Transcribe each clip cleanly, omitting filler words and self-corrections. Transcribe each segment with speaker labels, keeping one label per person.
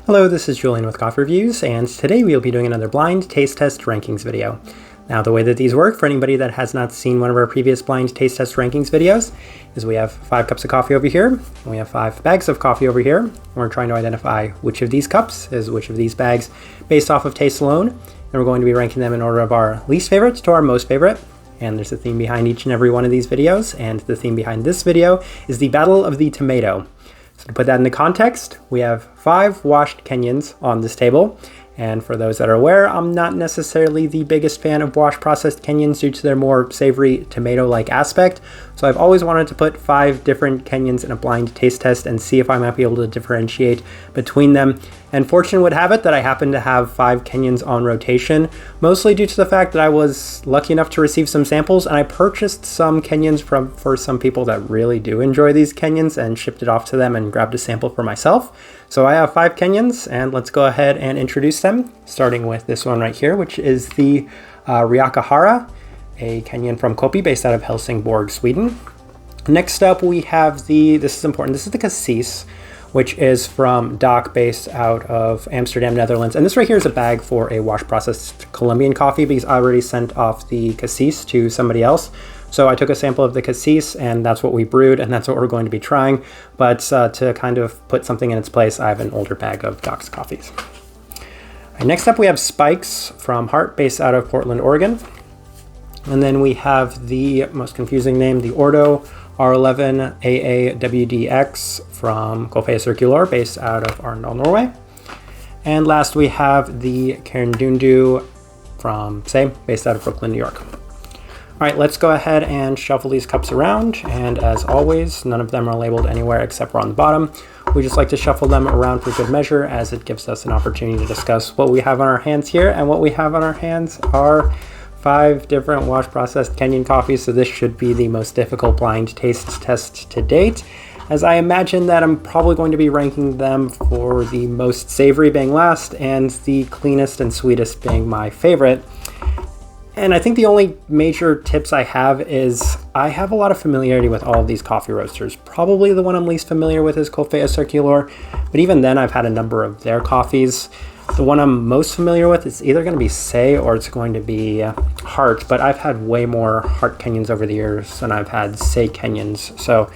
Speaker 1: Hello, this is Julian with Coffee Reviews, and today we'll be doing another blind taste test rankings video. Now, the way that these work, for anybody that has not seen one of our previous blind taste test rankings videos, is we have 5 cups of coffee over here, and we have 5 bags of coffee over here. We're trying to identify which of these cups is which of these bags based off of taste alone, and we're going to be ranking them in order of our least favorite to our most favorite. And there's a theme behind each and every one of these videos, and the theme behind this video is the Battle of the Tomato. So to put that into context, we have 5 washed Kenyans on this table. And for those that are aware, I'm not necessarily the biggest fan of wash processed Kenyans due to their more savory tomato-like aspect. So I've always wanted to put 5 different Kenyans in a blind taste test and see if I might be able to differentiate between them. And fortune would have it that I happen to have 5 Kenyans on rotation, mostly due to the fact that I was lucky enough to receive some samples, and I purchased some Kenyans for some people that really do enjoy these Kenyans and shipped it off to them and grabbed a sample for myself. So I have 5 Kenyans, and let's go ahead and introduce them, starting with this one right here, which is the Riakahara, a Kenyan from Koppi based out of Helsingborg, Sweden. Next up we have this is important, this is the Cassis, which is from Dak based out of Amsterdam, Netherlands. And this right here is a bag for a wash processed Colombian coffee because I already sent off the Cassis to somebody else. So I took a sample of the Cassis, and that's what we brewed, and that's what we're going to be trying. But to kind of put something in its place, I have an older bag of Dak's coffees. Right, next up we have Spikes from Hart, based out of Portland, Oregon. And then we have the most confusing name, the Ordo R11 AA WDX from Coffea Circulor, based out of Arendal, Norway. And last we have the Karindudu from based out of Brooklyn, New York. All right, let's go ahead and shuffle these cups around. And as always, none of them are labeled anywhere except for on the bottom. We just like to shuffle them around for good measure, as it gives us an opportunity to discuss what we have on our hands here. And what we have on our hands are 5 different wash processed Kenyan coffees. So this should be the most difficult blind taste test to date, as I imagine that I'm probably going to be ranking them for the most savory being last and the cleanest and sweetest being my favorite. And I think the only major tips I have is I have a lot of familiarity with all of these coffee roasters. Probably the one I'm least familiar with is Coffea Circulor, but even then I've had a number of their coffees. The one I'm most familiar with is either going to be Say or it's going to be Hart, but I've had way more Hart Kenyans over the years than I've had Say Kenyans. So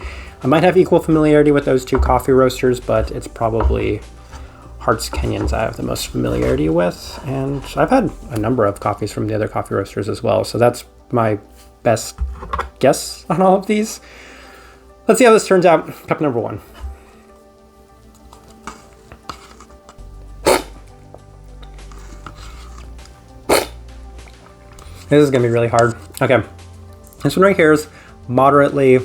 Speaker 1: I might have equal familiarity with those 2 coffee roasters, but it's probably Hart's Kenyans I have the most familiarity with. And I've had a number of coffees from the other coffee roasters as well. So that's my best guess on all of these. Let's see how this turns out. Cup number 1. This is going to be really hard. Okay, this one right here is moderately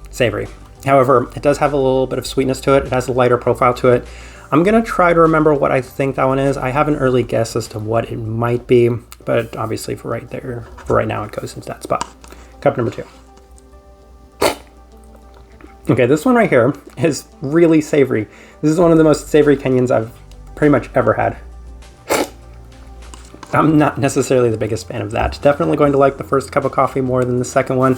Speaker 1: savory. However, it does have a little bit of sweetness to it. It has a lighter profile to it. I'm going to try to remember what I think that one is. I have an early guess as to what it might be, but obviously for right now, it goes into that spot. Cup number 2. Okay, this one right here is really savory. This is one of the most savory Kenyans I've pretty much ever had. I'm not necessarily the biggest fan of that. Definitely going to like the first cup of coffee more than the second one.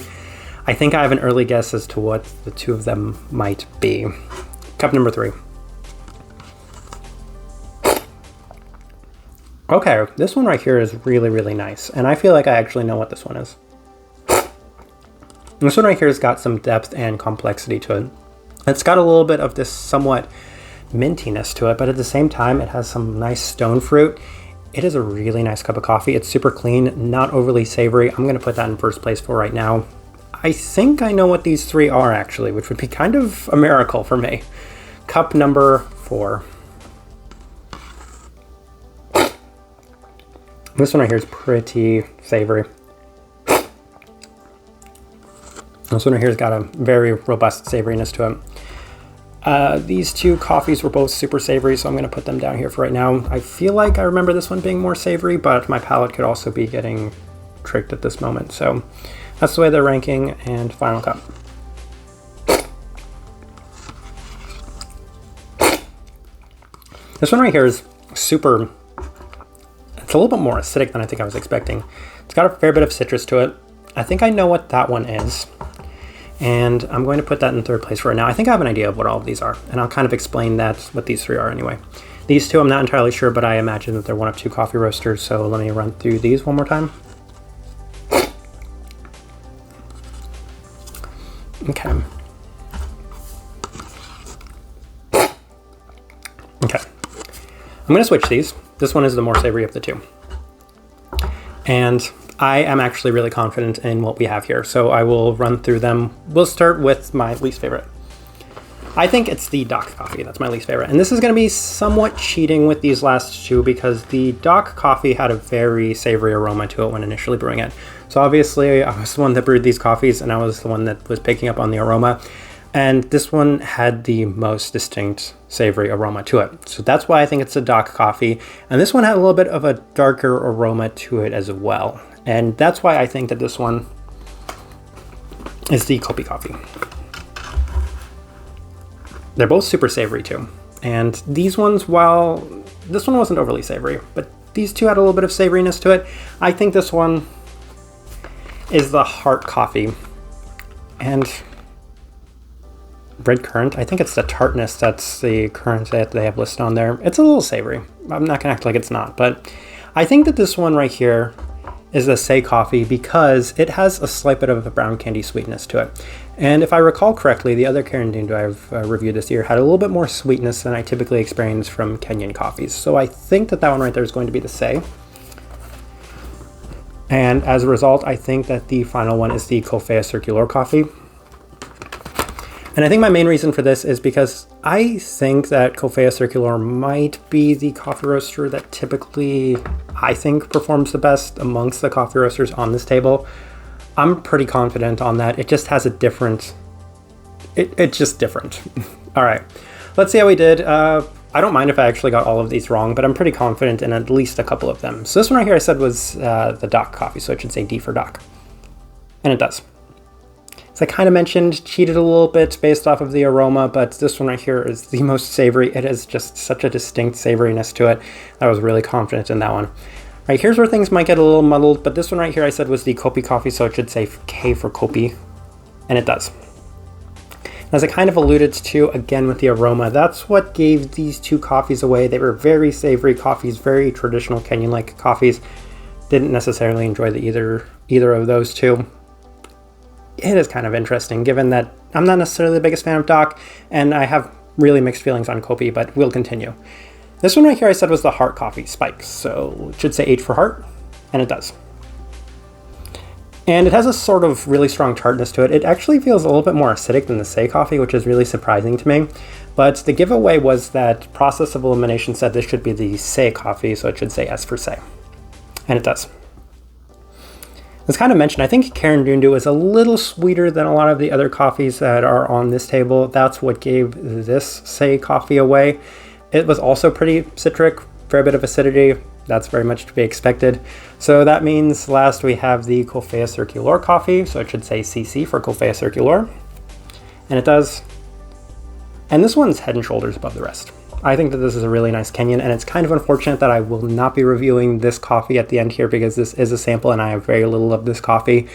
Speaker 1: I think I have an early guess as to what the 2 of them might be. Cup number 3. Okay, this one right here is really, really nice. And I feel like I actually know what this one is. This one right here has got some depth and complexity to it. It's got a little bit of this somewhat mintiness to it, but at the same time, it has some nice stone fruit. It is a really nice cup of coffee. It's super clean, not overly savory. I'm going to put that in first place for right now. I think I know what these 3 are actually, which would be kind of a miracle for me. Cup number 4. This one right here is pretty savory. This one right here has got a very robust savoriness to it. These 2 coffees were both super savory, so I'm going to put them down here for right now. I feel like I remember this one being more savory, but my palate could also be getting tricked at this moment. So that's the way they're ranking, and final cup. This one right here is super, it's a little bit more acidic than I think I was expecting. It's got a fair bit of citrus to it. I think I know what that one is. And I'm going to put that in third place for right now. I think I have an idea of what all of these are, and I'll kind of explain that, what these 3 are anyway. These two I'm not entirely sure, but I imagine that they're one of two coffee roasters, so let me run through these one more time. Okay. Okay. I'm going to switch these. This one is the more savory of the two. And I am actually really confident in what we have here, so I will run through them. We'll start with my least favorite. I think it's the Dak coffee. That's my least favorite. And this is going to be somewhat cheating with these last two because the Dak coffee had a very savory aroma to it when initially brewing it. So obviously I was the one that brewed these coffees and I was the one that was picking up on the aroma. And this one had the most distinct savory aroma to it. So that's why I think it's a Dak coffee. And this one had a little bit of a darker aroma to it as well. And that's why I think that this one is the Koppi coffee. They're both super savory too. And these ones, while this one wasn't overly savory, but these two had a little bit of savoriness to it. I think this one is the heart coffee. And red currant, I think it's the tartness that's the currant that they have listed on there. It's a little savory. I'm not gonna act like it's not, but I think that this one right here is the Say coffee because it has a slight bit of a brown candy sweetness to it. And if I recall correctly, the other Karindudu I've reviewed this year had a little bit more sweetness than I typically experience from Kenyan coffees. So I think that that one right there is going to be the Say. And as a result, I think that the final one is the Coffea Circulor coffee. And I think my main reason for this is because I think that Coffea Circulor might be the coffee roaster that typically I think performs the best amongst the coffee roasters on this table. I'm pretty confident on that. It just has a different, it's just different. All right, let's see how we did. I don't mind if I actually got all of these wrong, but I'm pretty confident in at least a couple of them. So this one right here I said was the Dak coffee, so it should say D for Dak. And it does. As I kind of mentioned, cheated a little bit based off of the aroma, but this one right here is the most savory. It has just such a distinct savoriness to it. I was really confident in that one. All right, here's where things might get a little muddled, but this one right here I said was the Koppi coffee, so it should say K for Koppi, and it does. As I kind of alluded to, again with the aroma, that's what gave these two coffees away. They were very savory coffees, very traditional Kenyan-like coffees. Didn't necessarily enjoy either of those two. It is kind of interesting given that I'm not necessarily the biggest fan of Dak and I have really mixed feelings on Koppi, but we'll continue. This one right here I said was the heart coffee, spikes, so it should say H for heart, and it does. And it has a sort of really strong tartness to it. It actually feels a little bit more acidic than the Say coffee, which is really surprising to me. But the giveaway was that process of elimination said this should be the Say coffee, so it should say S for Say, and it does. As kind of mentioned, I think Karindudu is a little sweeter than a lot of the other coffees that are on this table. That's what gave this Say coffee away. It was also pretty citric, fair bit of acidity. That's very much to be expected. So that means last we have the Coffea Circulor coffee, so it should say CC for Coffea Circulor, and it does. And this one's head and shoulders above the rest. I think that this is a really nice Kenyan, and it's kind of unfortunate that I will not be reviewing this coffee at the end here because this is a sample and I have very little of this coffee.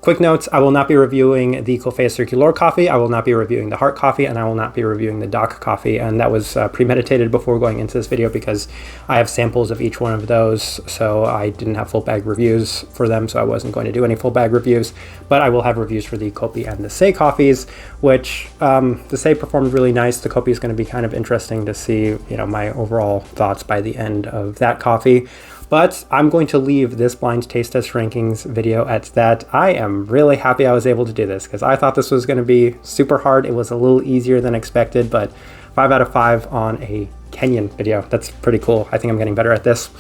Speaker 1: Quick notes, I will not be reviewing the Coffea Circulor coffee, I will not be reviewing the heart coffee, and I will not be reviewing the Dak coffee, and that was premeditated before going into this video because I have samples of each one of those, so I didn't have full bag reviews for them, so I wasn't going to do any full bag reviews, but I will have reviews for the Koppi and the Say coffees, which the Say performed really nice. The Koppi is going to be kind of interesting to see, my overall thoughts by the end of that coffee. But I'm going to leave this blind taste test rankings video at that. I am really happy I was able to do this because I thought this was going to be super hard. It was a little easier than expected, but 5 out of 5 on a Kenyan video. That's pretty cool. I think I'm getting better at this.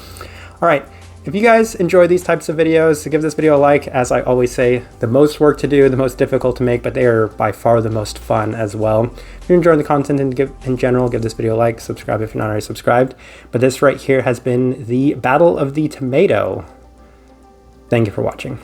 Speaker 1: All right. If you guys enjoy these types of videos, give this video a like. As I always say, the most work to do, the most difficult to make, but they are by far the most fun as well. If you're enjoying the content in general, give this video a like, subscribe if you're not already subscribed. But this right here has been the Battle of the Tomato. Thank you for watching.